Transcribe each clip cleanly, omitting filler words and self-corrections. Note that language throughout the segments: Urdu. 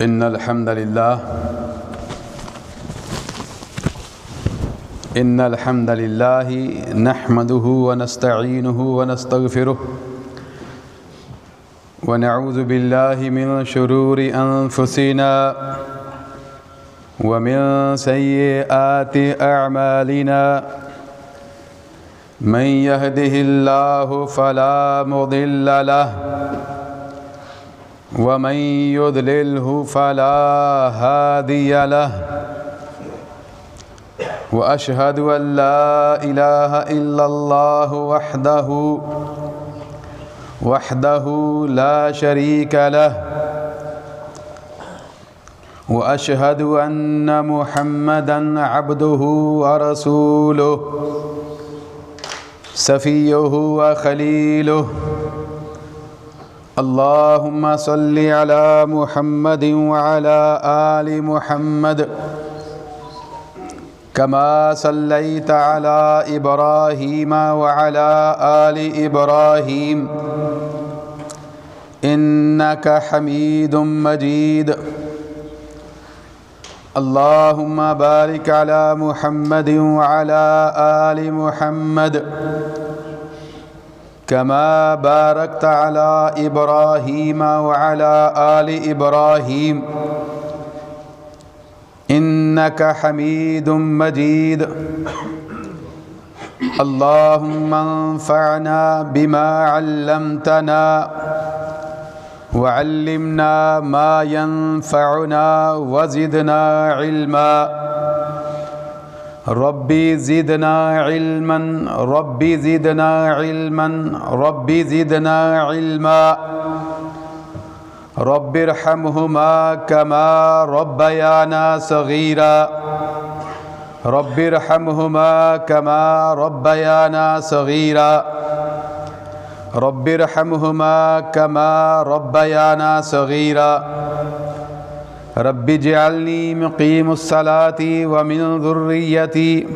إن الحمد لله نحمده ونستعينه ونستغفره ونعوذ بالله من شرور أنفسنا ومن سيئات أعمالنا من يهده الله فلا مضل له ومن يضلله فلا هادي له وأشهد أن لا إله إلا الله وحده لا شريك له وأشهد أن محمدًا عبده ورسوله صفيه وخليله اللهم صل على محمد وعلى آل محمد كما صليت على إبراهيم وعلى آل إبراهيم إنك حميد مجيد اللهم بارك على محمد وعلى آل محمد كما باركت على إبراهيم وعلى آل إبراهيم إنك حميد مجيد اللهم انفعنا بما علمتنا وعلمنا ما ينفعنا وزدنا علما ربي زدنا علما ربي زدنا علما ربي زدنا علما رب ارحمهما كما ربيانا صغيرا رب ارحمهما كما ربيانا صغيرا رب ارحمهما كما ربيانا صغيرا رب اجعلني مقيم الصلاة ومن ذريتي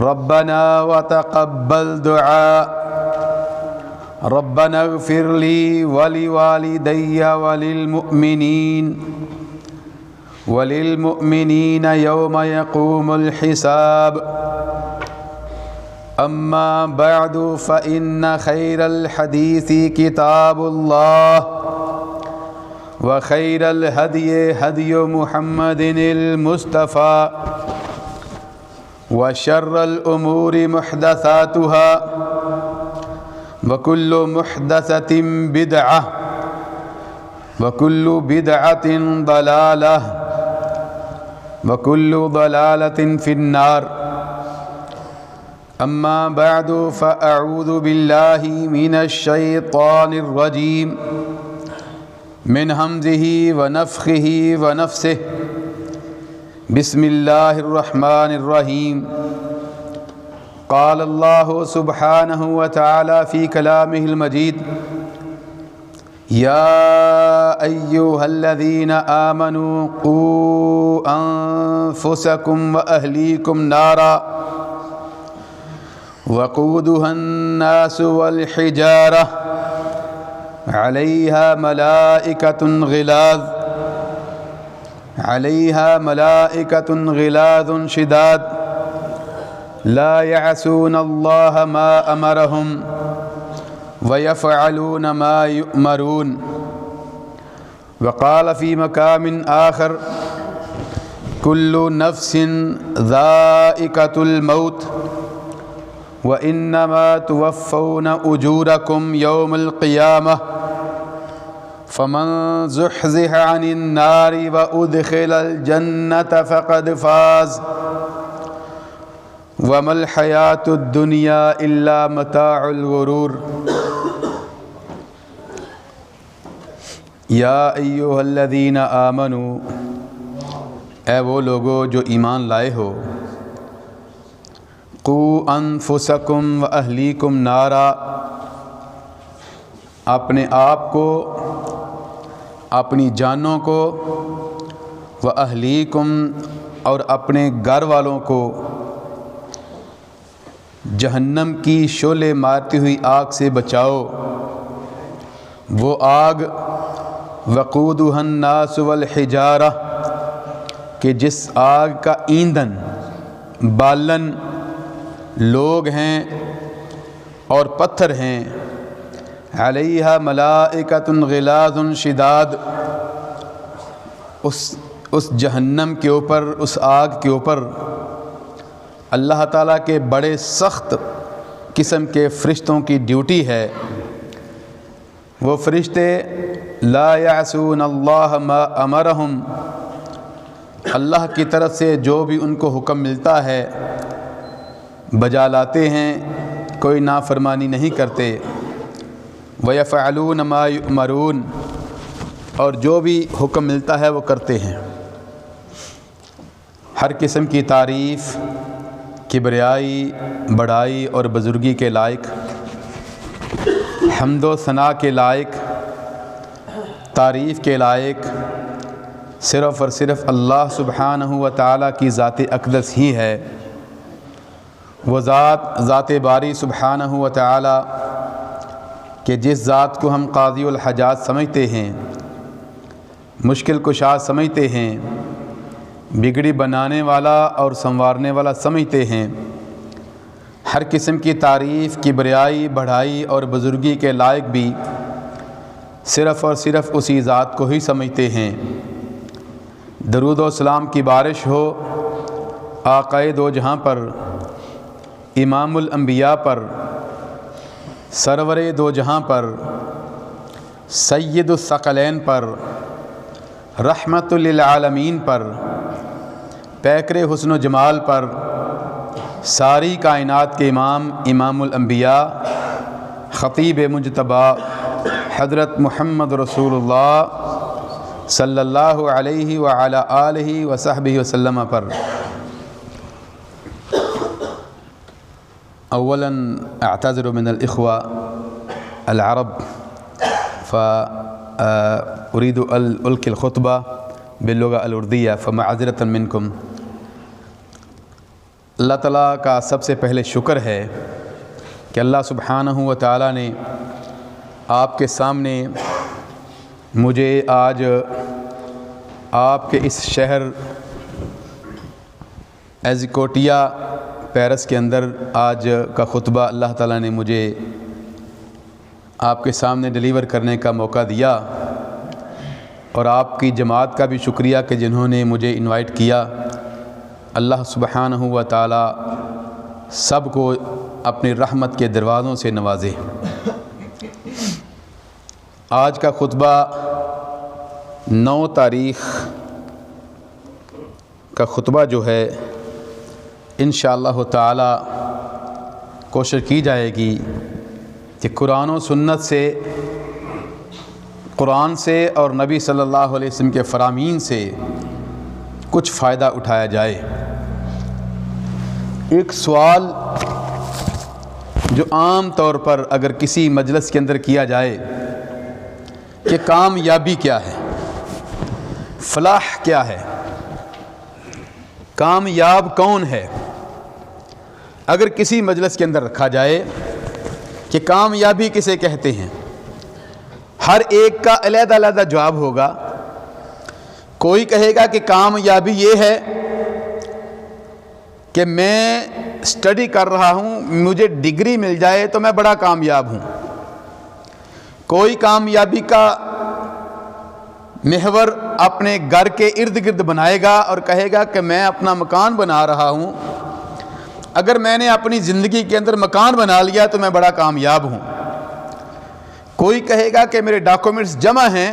ربنا وتقبل دعاء ربنا اغفر لي ولوالدي وللمؤمنين يوم يقوم الحساب أما بعد فإن خير الحديث كتاب الله وخير الهدي هدي محمد المصطفى وشر الأمور محدثاتها وكل محدثة بدعة وكل بدعة ضلالة وكل ضلالة في النار أما بعد فأعوذ بالله من الشيطان الرجيم من همزه ونفخه ونفسه بسم الله الرحمن الرحيم قال الله سبحانه وتعالى في كلامه المجيد يا أيها الذين آمنوا قوا أنفسكم وأهليكم نارا وقودها الناس والحجارة عليها ملائكة غلاظ شداد لا يعصون الله ما أمرهم ويفعلون ما يؤمرون وقال في مقام آخر كل نفس ذائقة الموت وإنما توفون أجوركم يوم القيامة فمن زحزح عن النار وأدخل الجنة فقد فاز وما الحياة الدنيا إلا متاع الغرور یا ایھا الذین آمنوا، اے وہ لوگو جو ایمان لائے ہو، قوا انفسکم و اہلیکم نارا، اپنے آپ کو، اپنی جانوں کو، و اہلیکم اور اپنے گھر والوں کو جہنم کی شعلے مارتی ہوئی آگ سے بچاؤ۔ وہ آگ وقودها الناس والحجارہ کہ جس آگ کا ایندھن بالن لوگ ہیں اور پتھر ہیں، علیہا ملائکۃ غلاظ شداد، اس جہنم کے اوپر، اس آگ کے اوپر اللہ تعالیٰ کے بڑے سخت قسم کے فرشتوں کی ڈیوٹی ہے۔ وہ فرشتے لا یعصون اللہ ما امرہم، اللہ کی طرف سے جو بھی ان کو حکم ملتا ہے بجا لاتے ہیں، کوئی نافرمانی نہیں کرتے۔ وَيَفْعَلُونَ مَا يُؤْمَرُونَ، اور جو بھی حکم ملتا ہے وہ کرتے ہیں۔ ہر قسم کی تعریف، کبریائی، بڑائی اور بزرگی کے لائق، حمد و ثنا کے لائق، تعریف کے لائق صرف اور صرف اللہ سبحانہ و تعالیٰ کی ذات اقدس ہی ہے۔ وہ ذات باری سبحانہ و تعالیٰ کہ جس ذات کو ہم قاضی الحاجات سمجھتے ہیں، مشکل کشا سمجھتے ہیں، بگڑی بنانے والا اور سنوارنے والا سمجھتے ہیں، ہر قسم کی تعریف، کبریائی، بڑھائی اور بزرگی کے لائق بھی صرف اور صرف اسی ذات کو ہی سمجھتے ہیں۔ درود و سلام کی بارش ہو آقائے دو جہاں پر، امام الانبیاء پر، سرور دو جہاں پر، سید الثقلین پر، رحمت للعالمین پر، پیکر حسن و جمال پر، ساری کائنات کے امام الانبیاء، خطیب مجتبی حضرت محمد رسول اللہ صلی اللہ علیہ وعلی آلہ وصحبہ وسلم پر۔ اولا اعتذر من الاخوہ العرب فاريد القي الخطبہ باللغة الاردیہ فمعذرة منکم۔ اللہ تعالیٰ کا سب سے پہلے شکر ہے کہ اللہ سبحانہ و تعالیٰ نے آپ کے سامنے مجھے آج آپ کے اس شہر ایزیکوٹیا پیرس کے اندر آج کا خطبہ اللہ تعالیٰ نے مجھے آپ کے سامنے ڈیلیور کرنے کا موقع دیا، اور آپ کی جماعت کا بھی شکریہ کہ جنہوں نے مجھے انوائٹ کیا۔ اللہ سبحانہ و تعالیٰ سب کو اپنی رحمت کے دروازوں سے نوازے۔ آج کا خطبہ 9 تاریخ کا خطبہ جو ہے انشاءاللہ تعالی کوشش کی جائے گی کہ قرآن و سنت سے، قرآن سے اور نبی صلی اللہ علیہ وسلم کے فرامین سے کچھ فائدہ اٹھایا جائے۔ ایک سوال جو عام طور پر اگر کسی مجلس کے اندر کیا جائے کہ کامیابی کیا ہے، فلاح کیا ہے، کامیاب کون ہے، اگر کسی مجلس کے اندر رکھا جائے کہ کامیابی کسے کہتے ہیں، ہر ایک کا علیحدہ علیحدہ جواب ہوگا۔ کوئی کہے گا کہ کامیابی یہ ہے کہ میں اسٹڈی کر رہا ہوں، مجھے ڈگری مل جائے تو میں بڑا کامیاب ہوں۔ کوئی کامیابی کا محور اپنے گھر کے ارد گرد بنائے گا اور کہے گا کہ میں اپنا مکان بنا رہا ہوں، اگر میں نے اپنی زندگی کے اندر مکان بنا لیا تو میں بڑا کامیاب ہوں۔ کوئی کہے گا کہ میرے ڈاکومنٹس جمع ہیں،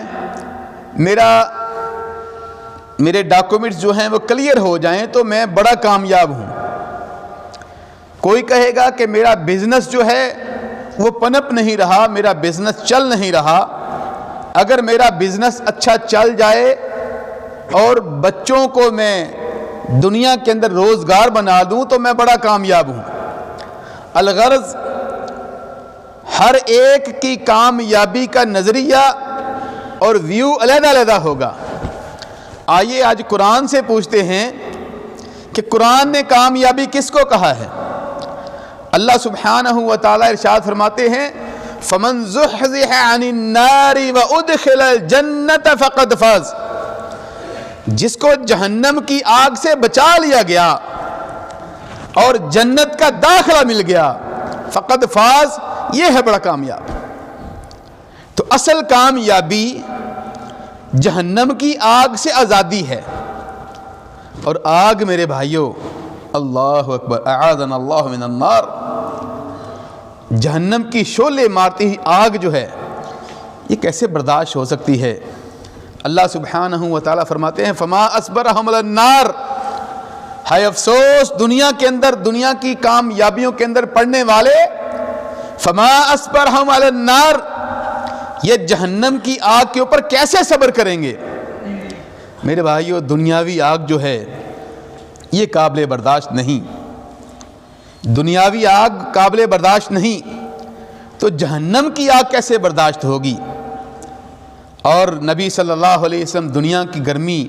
میرے ڈاکومنٹس جو ہیں وہ کلیئر ہو جائیں تو میں بڑا کامیاب ہوں۔ کوئی کہے گا کہ میرا بزنس جو ہے وہ پنپ نہیں رہا، میرا بزنس چل نہیں رہا، اگر میرا بزنس اچھا چل جائے اور بچوں کو میں دنیا کے اندر روزگار بنا دوں تو میں بڑا کامیاب ہوں۔ الغرض ہر ایک کی کامیابی کا نظریہ اور ویو علیحدہ علیحدہ ہوگا۔ آئیے آج قرآن سے پوچھتے ہیں کہ قرآن نے کامیابی کس کو کہا ہے۔ اللہ سبحانہ و تعالیٰ ارشاد فرماتے ہیں فمن زحزح عن النار وادخل الجنت فقد فاز، جس کو جہنم کی آگ سے بچا لیا گیا اور جنت کا داخلہ مل گیا، فقد فاز، یہ ہے بڑا کامیاب۔ تو اصل کامیابی جہنم کی آگ سے آزادی ہے، اور آگ میرے بھائیوں، اللہ اکبر، اعاذنا اللہ من النار، جہنم کی شعلے مارتی ہوئی آگ جو ہے یہ کیسے برداشت ہو سکتی ہے؟ اللہ سبحانہ و تعالیٰ فرماتے ہیں فما اصبرہم علی النار، ہائے افسوس دنیا کے اندر، دنیا کی کامیابیوں کے اندر پڑھنے والے، فما اصبرہم علی النار، یہ جہنم کی آگ کے اوپر کیسے صبر کریں گے؟ میرے بھائیو، دنیاوی آگ جو ہے یہ قابل برداشت نہیں، دنیاوی آگ قابل برداشت نہیں، تو جہنم کی آگ کیسے برداشت ہوگی؟ اور نبی صلی اللہ علیہ وسلم دنیا کی گرمی،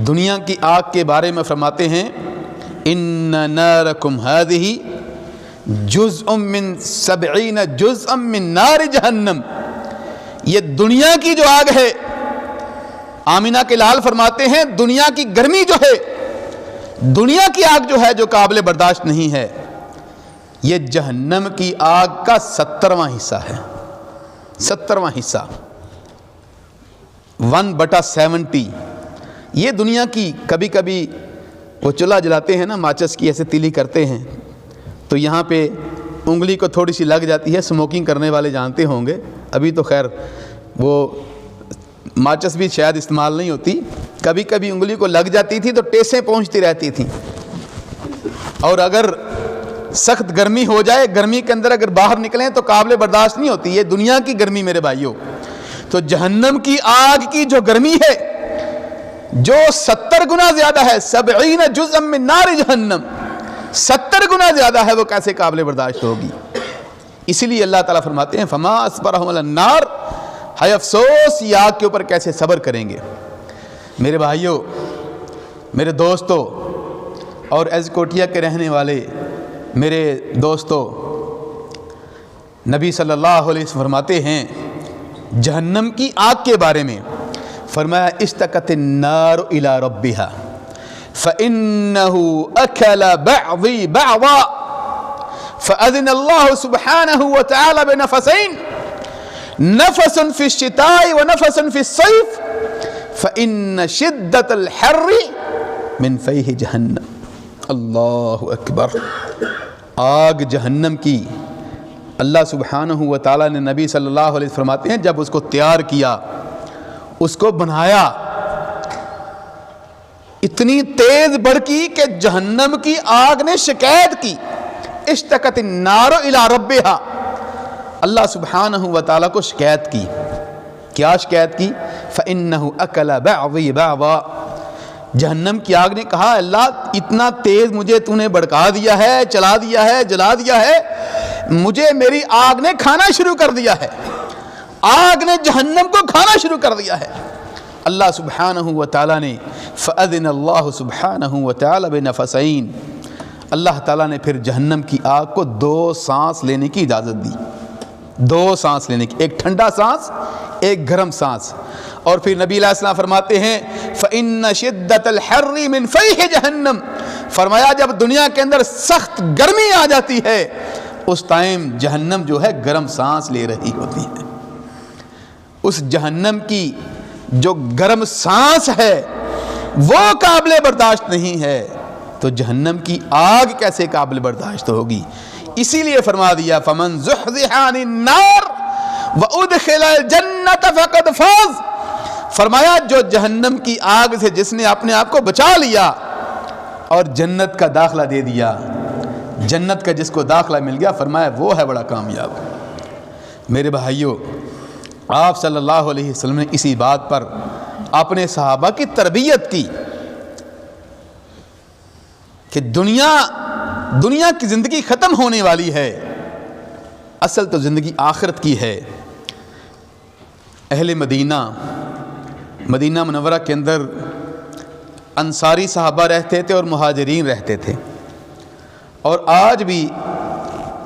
دنیا کی آگ کے بارے میں فرماتے ہیں ان نارکم ہذہ جزء من 70 جزءا من نار جہنم، یہ دنیا کی جو آگ ہے، آمینہ کے لال فرماتے ہیں دنیا کی گرمی جو ہے، دنیا کی آگ جو ہے جو قابل برداشت نہیں ہے، یہ جہنم کی آگ کا 70واں حصہ ہے، 70واں حصہ، 1/70۔ یہ دنیا کی، کبھی کبھی وہ چولہا جلاتے ہیں نا، ماچس کی ایسے تیلی کرتے ہیں، تو یہاں پہ انگلی کو تھوڑی سی لگ جاتی ہے، سموکنگ کرنے والے جانتے ہوں گے، ابھی تو خیر وہ ماچس بھی شاید استعمال نہیں ہوتی، کبھی کبھی انگلی کو لگ جاتی تھی تو ٹیسیں پہنچتی رہتی تھیں، اور اگر سخت گرمی ہو جائے، گرمی کے اندر اگر باہر نکلیں تو قابل برداشت نہیں ہوتی، یہ دنیا کی گرمی میرے بھائیوں۔ تو جہنم کی آگ کی جو گرمی ہے، جو 70 گنا زیادہ ہے، 70 جزءا من نار جہنم، 70 گنا زیادہ ہے، وہ کیسے قابل برداشت ہوگی؟ اسی لیے اللہ تعالیٰ فرماتے ہیں فما اصبرہم علی النار، ہائے افسوس یہ آگ کے اوپر کیسے صبر کریں گے؟ میرے بھائیوں، میرے دوستوں، اور ایز کوٹیا کے رہنے والے میرے دوستوں، نبی صلی اللہ علیہ وسلم فرماتے ہیں جہنم کی آگ کے بارے میں، فرمایا اشتقت النار الی ربها فإنه أكل بعضي بعضا فأذن الله سبحانه وتعالى بنفسين، نفس في الشتاء ونفس في الصيف، فإن شدة الحر من فیہ جہنم۔ اللہ اکبر، آگ جہنم کی اللہ سبحانہ و تعالیٰ نے نبی صلی اللہ علیہ وسلم فرماتے ہیں جب اس کو تیار کیا، اس کو بنایا، اتنی تیز بڑکی کہ جہنم کی آگ نے شکایت کی، اشتقت النار الی ربہا، اللہ سبحانہ و تعالیٰ کو شکایت کی۔ کیا شکایت کی؟ فإنہ أکل بعضی بعضا، جہنم کی آگ نے کہا اللہ اتنا تیز مجھے تو نے بڑکا دیا ہے، چلا دیا ہے، جلا دیا ہے، مجھے میری آگ نے کھانا شروع کر دیا ہے، آگ نے جہنم کو کھانا شروع کر دیا ہے۔ اللہ سبحانہ و تعالیٰ نے فأذن اللہ سبحانہ و تعالیٰ بنفسین، اللہ تعالیٰ نے پھر جہنم کی آگ کو 2 سانس لینے کی اجازت دی، 2 سانس لینے کی، ایک ٹھنڈا سانس، ایک گرم سانس۔ اور پھر نبی علیہ السلام فرماتے ہیں فَإِنَّ شِدَّةَ الْحَرِّ مِنْ فَيْحِ جہنم، فرمایا جب دنیا کے اندر سخت گرمی آ جاتی ہے اس ٹائم جہنم جو ہے گرم سانس لے رہی ہوتی ہے، اس جہنم کی جو گرم سانس ہے وہ قابل برداشت نہیں ہے، تو جہنم کی آگ کیسے قابل برداشت ہوگی؟ اسی لیے فرما دیا فَمَنْ زُحْزِحَ عَنِ النَّارِ وَأُدْخِلَ الْجَنَّةَ فَقَدْ فَازَ، فرمایا جو جہنم کی آگ سے جس نے اپنے آپ کو بچا لیا اور جنت کا داخلہ دے دیا، جنت کا جس کو داخلہ مل گیا، فرمایا وہ ہے بڑا کامیاب۔ میرے بھائیوں، آپ صلی اللہ علیہ وسلم نے اسی بات پر اپنے صحابہ کی تربیت کی کہ دنیا کی زندگی ختم ہونے والی ہے، اصل تو زندگی آخرت کی ہے۔ اہل مدینہ منورہ کے اندر انصاری صحابہ رہتے تھے اور مہاجرین رہتے تھے، اور آج بھی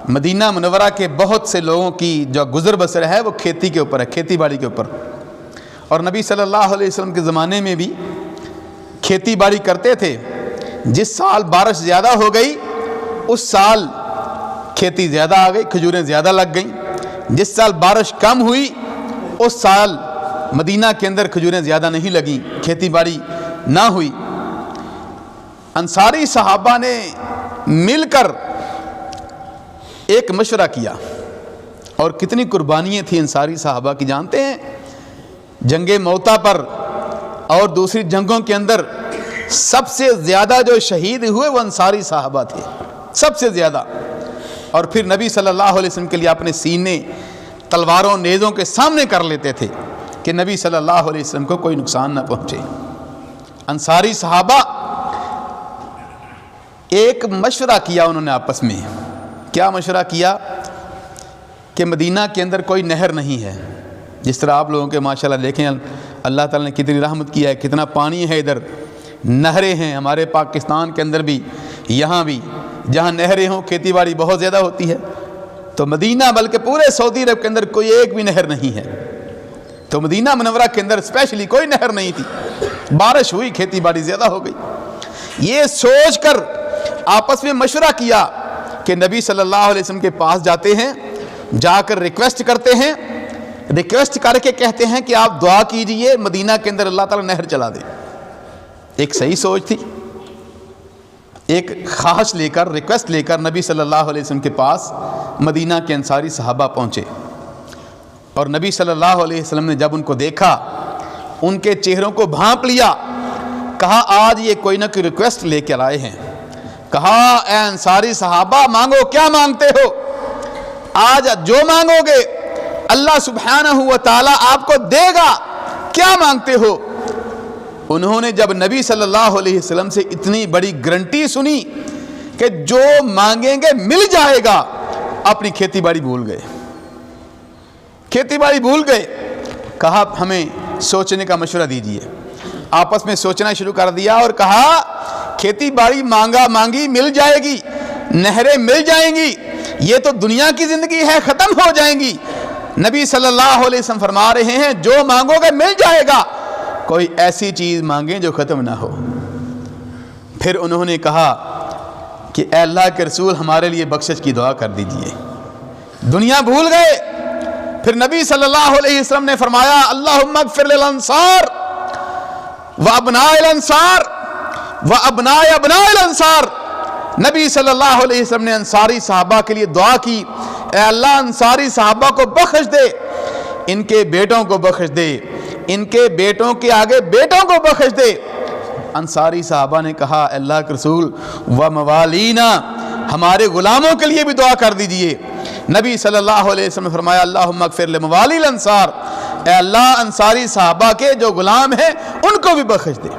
مدینہ منورہ کے بہت سے لوگوں کی جو گزر بسر ہے وہ کھیتی کے اوپر ہے، کھیتی باڑی کے اوپر، اور نبی صلی اللہ علیہ وسلم کے زمانے میں بھی کھیتی باڑی کرتے تھے۔ جس سال بارش زیادہ ہو گئی اس سال کھیتی زیادہ آ گئی، کھجوریں زیادہ لگ گئیں۔ جس سال بارش کم ہوئی اس سال مدینہ کے اندر کھجوریں زیادہ نہیں لگیں، کھیتی باڑی نہ ہوئی۔ انصاری صحابہ نے مل کر ایک مشورہ کیا، اور کتنی قربانیاں تھیں انصاری صحابہ کی جانتے ہیں؟ جنگ موتا پر اور دوسری جنگوں کے اندر سب سے زیادہ جو شہید ہوئے وہ انصاری صحابہ تھے، سب سے زیادہ۔ اور پھر نبی صلی اللہ علیہ وسلم کے لیے اپنے سینے تلواروں نیزوں کے سامنے کر لیتے تھے کہ نبی صلی اللہ علیہ وسلم کو کوئی نقصان نہ پہنچے۔ انصاری صحابہ ایک مشورہ کیا انہوں نے آپس میں۔ کیا مشورہ کیا؟ کہ مدینہ کے اندر کوئی نہر نہیں ہے، جس طرح آپ لوگوں کے ماشاءاللہ دیکھیں اللہ تعالیٰ نے کتنی رحمت کیا ہے، کتنا پانی ہے ادھر، نہریں ہیں ہمارے پاکستان کے اندر بھی، یہاں بھی جہاں نہریں ہوں کھیتی باڑی بہت زیادہ ہوتی ہے۔ تو مدینہ بلکہ پورے سعودی عرب کے اندر کوئی ایک بھی نہر نہیں ہے، تو مدینہ منورہ کے اندر اسپیشلی کوئی نہر نہیں تھی، بارش ہوئی کھیتی باڑی زیادہ ہو گئی۔ یہ سوچ کر آپس میں مشورہ کیا کہ نبی صلی اللہ علیہ وسلم کے پاس جاتے ہیں، جا کر ریکویسٹ کرتے ہیں، ریکویسٹ کر کے کہتے ہیں کہ آپ دعا کیجئے مدینہ کے اندر اللہ تعالیٰ نہر چلا دے۔ ایک صحیح سوچ تھی، ایک خواہش لے کر، ریکویسٹ لے کر نبی صلی اللہ علیہ وسلم کے پاس مدینہ کے انصاری صحابہ پہنچے، اور نبی صلی اللہ علیہ وسلم نے جب ان کو دیکھا، ان کے چہروں کو بھانپ لیا، کہا آج یہ کوئی نہ کوئی ریکویسٹ لے کر آئے ہیں۔ کہا اے انصاری صحابہ مانگو، کیا مانگتے ہو؟ آج جو مانگو گے اللہ سبحانہ و تعالیٰ آپ کو دے گا، کیا مانگتے ہو؟ انہوں نے جب نبی صلی اللہ علیہ وسلم سے اتنی بڑی گارنٹی سنی کہ جو مانگیں گے مل جائے گا، اپنی کھیتی باڑی بھول گئے، کھیتی باڑی بھول گئے۔ کہا ہمیں سوچنے کا مشورہ دیجیے۔ آپس میں سوچنا شروع کر دیا اور کہا کھیتی باڑی مانگا مانگی مل جائے گی، نہریں مل جائیں گی، یہ تو دنیا کی زندگی ہے، ختم ہو جائیں گی۔ نبی صلی اللہ علیہ وسلم فرما رہے ہیں جو مانگو گے مل جائے گا، کوئی ایسی چیز مانگیں جو ختم نہ ہو۔ پھر انہوں نے کہا کہ اے اللہ کے رسول ہمارے لیے بخشش کی دعا کر دیجئے۔ دنیا بھول گئے۔ پھر نبی صلی اللہ علیہ وسلم نے فرمایا اللہم اغفر للانصار وابناء الانصار وابناء ابناء الانصار۔ نبی صلی اللہ علیہ وسلم نے انصاری صحابہ کے لیے دعا کی، اے اللہ انصاری صحابہ کو بخش دے، ان کے بیٹوں کو بخش دے، ان کے بیٹوں کے آگے بیٹوں کو بخش دے۔ انصاری صحابہ نے کہا اے اللہ کے رسول وموالینا، ہمارے غلاموں کے لیے بھی دعا کر دیجئے۔ نبی صلی اللہ علیہ وسلم نے فرمایا اللہم اغفر لموالی الانصار، اے اللہ انصاری صحابہ کے جو غلام ہیں ان کو بھی بخش دے۔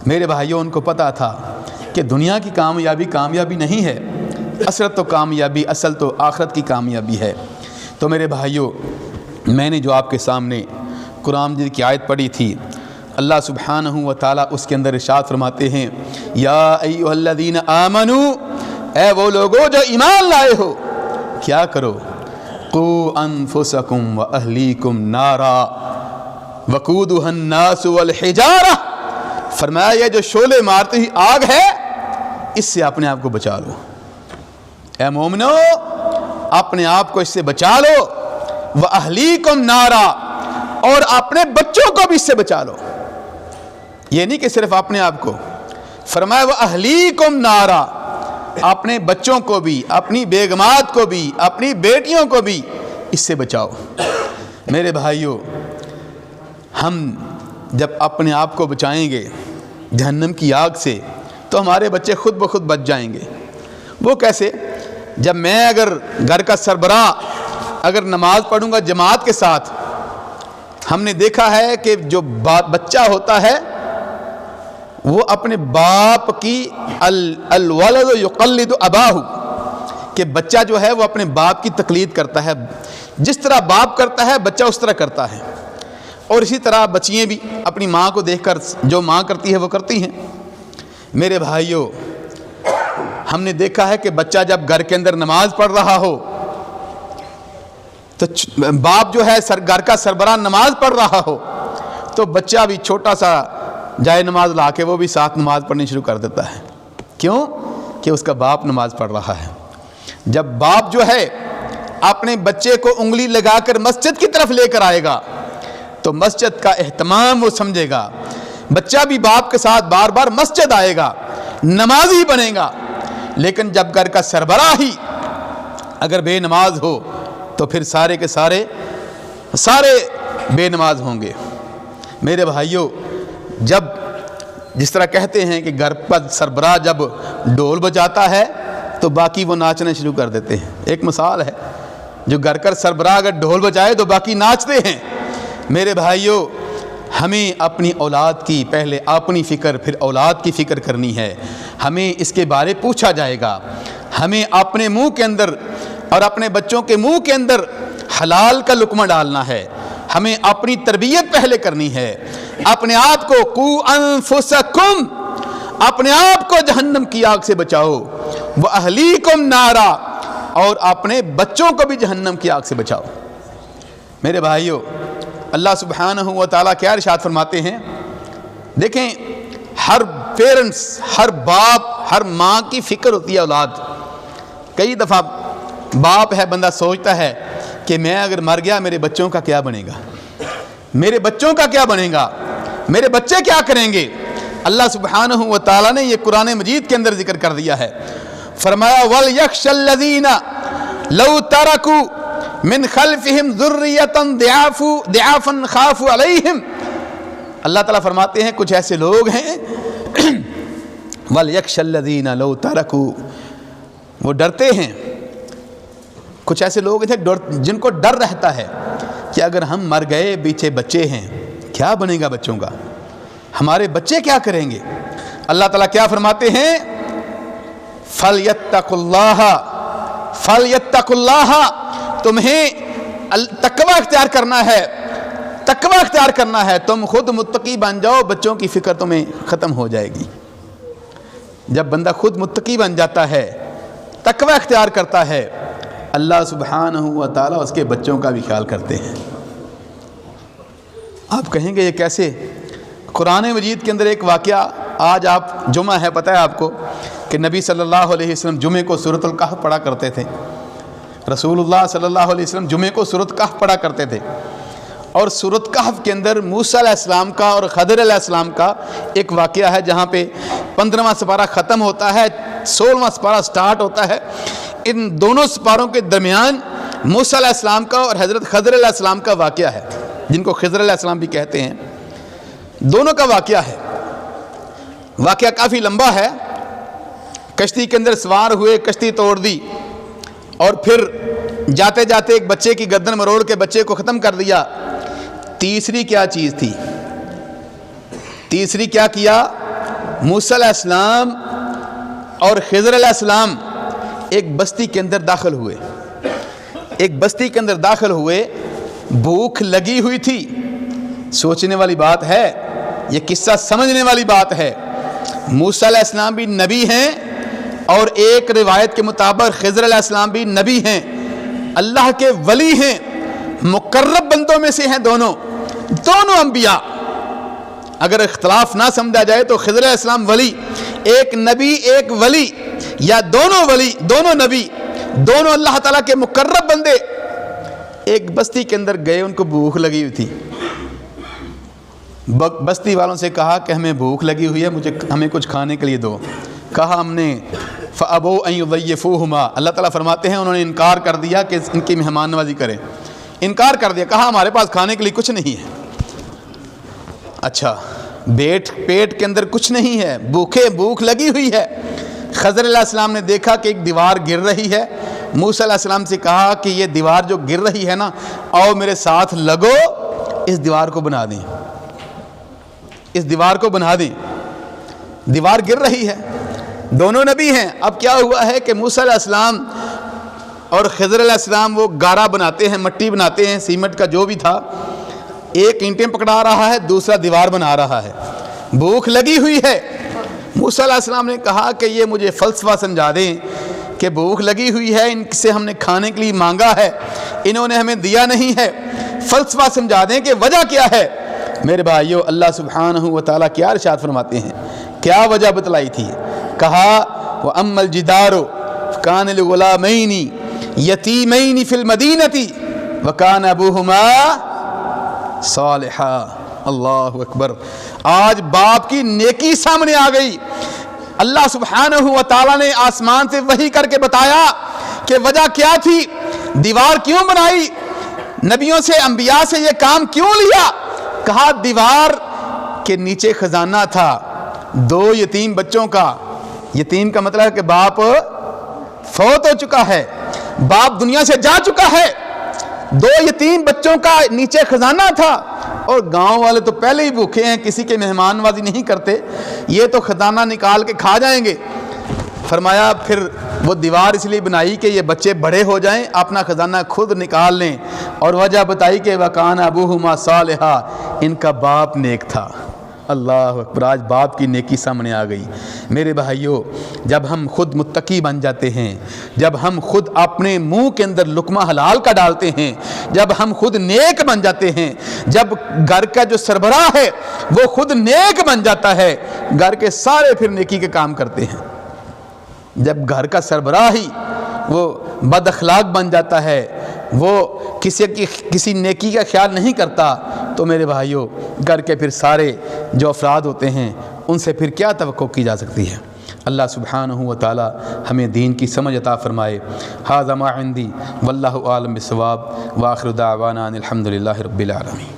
میرے بھائیوں ان کو پتا تھا کہ دنیا کی کامیابی نہیں ہے، اصل تو کامیابی، اصل تو آخرت کی کامیابی ہے۔ تو میرے بھائیوں میں نے جو آپ کے سامنے قرآن مجید کی آیت پڑھی تھی، اللہ سبحانہ و تعالیٰ اس کے اندر ارشاد فرماتے ہیں یا ایھا الذین آمنو، اے وہ لوگو جو ایمان لائے ہو، کیا کرو قوا انفسکم واہلیکم نارا وقودھا الناس والحجارہ، فرمایا یہ جو شعلے مارتی ہوئی آگ ہے اس سے اپنے آپ کو بچا لو۔ اے مومنو اپنے آپ کو اس سے بچا لو، وَأَهْلِيكُمْ نَارًا، اور اپنے بچوں کو بھی اس سے بچا لو۔ یہ نہیں کہ صرف اپنے آپ کو، فرمایا وَأَهْلِيكُمْ نَارًا، اپنے بچوں کو بھی، اپنی بیگمات کو بھی، اپنی بیٹیوں کو بھی اس سے بچاؤ۔ میرے بھائیوں ہم جب اپنے آپ کو بچائیں گے جہنم کی آگ سے تو ہمارے بچے خود بخود بچ جائیں گے۔ وہ کیسے؟ جب میں اگر گھر کا سربراہ اگر نماز پڑھوں گا جماعت کے ساتھ، ہم نے دیکھا ہے کہ جو بچہ ہوتا ہے وہ اپنے باپ کی الولد یقلد اباہ، کہ بچہ جو ہے وہ اپنے باپ کی تقلید کرتا ہے، جس طرح باپ کرتا ہے بچہ اس طرح کرتا ہے، اور اسی طرح بچیاں بھی اپنی ماں کو دیکھ کر جو ماں کرتی ہے وہ کرتی ہیں۔ میرے بھائیوں ہم نے دیکھا ہے کہ بچہ جب گھر کے اندر نماز پڑھ رہا ہو تو باپ جو ہے گھر کا سربراہ نماز پڑھ رہا ہو تو بچہ بھی چھوٹا سا جائے نماز لا کے وہ بھی ساتھ نماز پڑھنی شروع کر دیتا ہے. کیوں؟ کہ اس کا باپ نماز پڑھ رہا ہے. جب باپ جو ہے اپنے بچے کو انگلی لگا کر مسجد کی طرف لے کر آئے گا تو مسجد کا اہتمام وہ سمجھے گا. بچہ بھی باپ کے ساتھ بار بار مسجد آئے گا, نمازی بنے گا. لیکن جب گھر کا سربراہ ہی اگر بے نماز ہو تو پھر سارے کے سارے بے نماز ہوں گے. میرے بھائیوں, جب جس طرح کہتے ہیں کہ گھر پر سربراہ جب ڈھول بجاتا ہے تو باقی وہ ناچنا شروع کر دیتے ہیں. ایک مثال ہے, جو گھر کا سربراہ اگر ڈھول بجائے تو باقی ناچتے ہیں. میرے بھائیوں, ہمیں اپنی اولاد کی پہلے اپنی فکر پھر اولاد کی فکر کرنی ہے. ہمیں اس کے بارے پوچھا جائے گا. ہمیں اپنے منہ کے اندر اور اپنے بچوں کے منہ کے اندر حلال کا لقمہ ڈالنا ہے. ہمیں اپنی تربیت پہلے کرنی ہے. اپنے آپ کو قوا انفسکم, اپنے آپ کو جہنم کی آگ سے بچاؤ, واہلیکم نارا, اور اپنے بچوں کو بھی جہنم کی آگ سے بچاؤ. میرے بھائیوں, اللہ سبحانہ و تعالیٰ کیا ارشاد فرماتے ہیں؟ دیکھیں, ہر پیرنٹس, ہر باپ, ہر ماں کی فکر ہوتی ہے اولاد. کئی دفعہ باپ ہے, بندہ سوچتا ہے کہ میں اگر مر گیا میرے بچوں کا کیا بنے گا, میرے بچوں کا کیا بنے گا, میرے بچے کیا کریں گے. اللہ سبحانہ و تعالیٰ نے یہ قرآن مجید کے اندر ذکر کر دیا ہے. فرمایا وَلْيَخْشَ الَّذِينَ لَوْ تَرَكُوا مِنْ خَلْفِهِمْ ذُرِّيَّةً ضِعَافًا خَافُوا عَلَيْهِمْ. اللہ تعالیٰ فرماتے ہیں کچھ ایسے لوگ ہیں وَلْيَخْشَ الَّذِينَ لَوْ تَرَكُوا, وہ ڈرتے ہیں. کچھ ایسے لوگ ہیں جن کو ڈر رہتا ہے کہ اگر ہم مر گئے, پیچھے بچے ہیں, کیا بنے گا بچوں کا, ہمارے بچے کیا کریں گے. اللہ تعالیٰ کیا فرماتے ہیں؟ فَلْيَتَّقُوا اللَّهَ فَلْيَتَّقُوا اللَّهَ, تمہیں تقوی اختیار کرنا ہے, تقوی اختیار کرنا ہے. تم خود متقی بن جاؤ, بچوں کی فکر تمہیں ختم ہو جائے گی. جب بندہ خود متقی بن جاتا ہے, تقوی اختیار کرتا ہے, اللہ سبحانہ و تعالیٰ اس کے بچوں کا بھی خیال کرتے ہیں. آپ کہیں گے یہ کیسے؟ قرآن مجید کے اندر ایک واقعہ, آج آپ جمعہ ہے, پتہ ہے آپ کو کہ نبی صلی اللہ علیہ وسلم جمعے کو سورۃ الکہف پڑھا کرتے تھے. رسول اللہ صلی اللہ علیہ وسلم جمعے کو سورۃ کہف پڑھا کرتے تھے. اور سورۃ کہف کے اندر موسیٰ علیہ السلام کا اور خضر علیہ السلام کا ایک واقعہ ہے, جہاں پہ 15واں سپارہ ختم ہوتا ہے, 16واں سپارہ سٹارٹ ہوتا ہے. ان دونوں سپاروں کے درمیان موسیٰ علیہ السلام کا اور حضرت خضر علیہ السلام کا واقعہ ہے, جن کو خضر علیہ السلام بھی کہتے ہیں. دونوں کا واقعہ ہے. واقعہ کافی لمبا ہے. کشتی کے اندر سوار ہوئے, کشتی توڑ دی, اور پھر جاتے جاتے ایک بچے کی گردن مروڑ کے بچے کو ختم کر دیا. تیسری کیا چیز تھی؟ تیسری کیا کیا؟ موسیٰ علیہ السلام اور خضر علیہ السلام ایک بستی کے اندر داخل ہوئے. ایک بستی کے اندر داخل ہوئے, بھوک لگی ہوئی تھی. سوچنے والی بات ہے, یہ قصہ سمجھنے والی بات ہے. موسیٰ علیہ السلام بھی نبی ہیں, اور ایک روایت کے مطابق خضر علیہ السلام بھی نبی ہیں, اللہ کے ولی ہیں, مقرب بندوں میں سے ہیں دونوں انبیاء. اگر اختلاف نہ سمجھا جائے تو خضر علیہ السلام ولی, ایک نبی ایک ولی, یا دونوں ولی دونوں نبی, دونوں اللہ تعالیٰ کے مقرب بندے. ایک بستی کے اندر گئے, ان کو بھوک لگی ہوئی تھی. بستی والوں سے کہا کہ ہمیں بھوک لگی ہوئی ہے, ہمیں کچھ کھانے کے لیے دو. کہا ہم نے فَأَبَوْا أَن يُضَيِّفُوهُمَا, اللہ تعالیٰ فرماتے ہیں انہوں نے انکار کر دیا کہ ان کی مہمان نوازی کریں. انکار کر دیا, کہا ہمارے پاس کھانے کے لیے کچھ نہیں ہے. اچھا, پیٹ کے اندر کچھ نہیں ہے, بھوک لگی ہوئی ہے. خضر علیہ السلام نے دیکھا کہ ایک دیوار گر رہی ہے. موسیٰ علیہ السلام سے کہا کہ یہ دیوار جو گر رہی ہے نا, آؤ میرے ساتھ لگو, اس دیوار کو بنا دیں, اس دیوار کو بنا دیں. دیوار گر رہی ہے, دونوں نبی ہیں. اب کیا ہوا ہے کہ موسیٰ علیہ السلام اور خضر علیہ السلام وہ گارا بناتے ہیں, مٹی بناتے ہیں, سیمنٹ کا جو بھی تھا. ایک اینٹیں پکڑا رہا ہے, دوسرا دیوار بنا رہا ہے. بھوک لگی ہوئی ہے. موسیٰ علیہ السلام نے کہا کہ یہ مجھے فلسفہ سمجھا دیں کہ بھوک لگی ہوئی ہے، ان سے ہم نے کھانے کے لیے مانگا ہے، انہوں نے ہمیں دیا نہیں ہے، فلسفہ سمجھا دیں کہ وجہ کیا ہے۔ میرے بھائیو، اللہ سبحانہ و تعالیٰ کیا ارشاد فرماتے ہیں، کیا وجہ بتلائی تھی؟ کہا وَأَمَّا الْجِدَارُ كَانَ لِغُلَامَيْنِ يَتِيمَيْنِ فِي الْمَدِينَةِ وَكَانَ أَبُوهُمَا صَالِحًا۔ اللہ اکبر، آج باپ کی نیکی سامنے آ گئی۔ اللہ سبحانہ و تعالیٰ نے آسمان سے وحی کر کے بتایا کہ وجہ کیا تھی، دیوار کیوں بنائی، نبیوں سے انبیاء سے یہ کام کیوں لیا؟ کہا دیوار کے نیچے خزانہ تھا 2 یتیم بچوں کا۔ یتیم کا مطلب ہے کہ باپ فوت ہو چکا ہے، باپ دنیا سے جا چکا ہے، 2 یتیم بچوں کا نیچے خزانہ تھا، اور گاؤں والے تو پہلے ہی بھوکے ہیں، کسی کے مہمان نوازی نہیں کرتے، یہ تو خزانہ نکال کے کھا جائیں گے۔ فرمایا پھر وہ دیوار اس لیے بنائی کہ یہ بچے بڑے ہو جائیں، اپنا خزانہ خود نکال لیں، اور وجہ بتائی کہ وَكَانَ أَبُوهُمَا صَالِحًا، ان کا باپ نیک تھا۔ اللہ اکبر، آج باپ کی نیکی سامنے آ گئی۔ میرے بھائیو، جب ہم خود متقی بن جاتے ہیں، جب ہم خود اپنے منہ کے اندر لقمہ حلال کا ڈالتے ہیں، جب ہم خود نیک بن جاتے ہیں، جب گھر کا جو سربراہ ہے وہ خود نیک بن جاتا ہے، گھر کے سارے پھر نیکی کے کام کرتے ہیں۔ جب گھر کا سربراہ ہی وہ بد اخلاق بن جاتا ہے، وہ کسی نیکی کا خیال نہیں کرتا، تو میرے بھائیوں، گھر کے پھر سارے جو افراد ہوتے ہیں ان سے پھر کیا توقع کی جا سکتی ہے؟ اللہ سبحانہ و تعالی ہمیں دین کی سمجھ عطا فرمائے۔ ھذا ما عندی واللہ اعلم بالصواب، وآخر دعوانا ان الحمد للہ رب العالمین۔